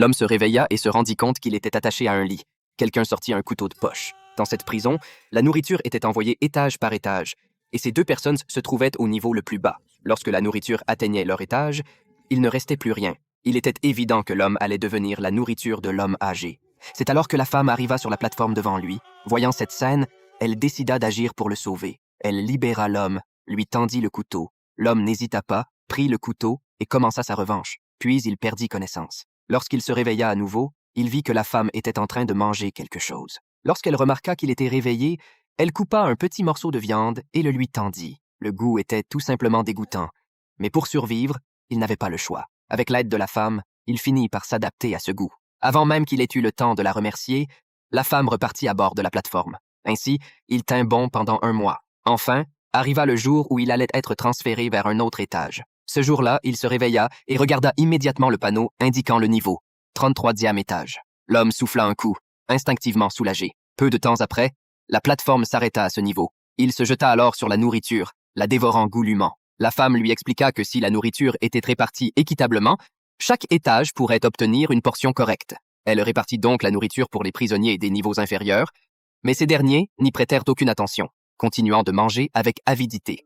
L'homme se réveilla et se rendit compte qu'il était attaché à un lit. Quelqu'un sortit un couteau de poche. Dans cette prison, la nourriture était envoyée étage par étage, et ces deux personnes se trouvaient au niveau le plus bas. Lorsque la nourriture atteignait leur étage, il ne restait plus rien. Il était évident que l'homme allait devenir la nourriture de l'homme âgé. C'est alors que la femme arriva sur la plateforme devant lui. Voyant cette scène, elle décida d'agir pour le sauver. Elle libéra l'homme, lui tendit le couteau. L'homme n'hésita pas, prit le couteau et commença sa revanche. Puis il perdit connaissance. Lorsqu'il se réveilla à nouveau, il vit que la femme était en train de manger quelque chose. Lorsqu'elle remarqua qu'il était réveillé, elle coupa un petit morceau de viande et le lui tendit. Le goût était tout simplement dégoûtant. Mais pour survivre, il n'avait pas le choix. Avec l'aide de la femme, il finit par s'adapter à ce goût. Avant même qu'il ait eu le temps de la remercier, la femme repartit à bord de la plateforme. Ainsi, il tint bon pendant 1 mois. Enfin, arriva le jour où il allait être transféré vers un autre étage. Ce jour-là, il se réveilla et regarda immédiatement le panneau indiquant le niveau, 33e étage. L'homme souffla un coup, instinctivement soulagé. Peu de temps après, la plateforme s'arrêta à ce niveau. Il se jeta alors sur la nourriture, la dévorant goulûment. La femme lui expliqua que si la nourriture était répartie équitablement, chaque étage pourrait obtenir une portion correcte. Elle répartit donc la nourriture pour les prisonniers des niveaux inférieurs, mais ces derniers n'y prêtèrent aucune attention, continuant de manger avec avidité.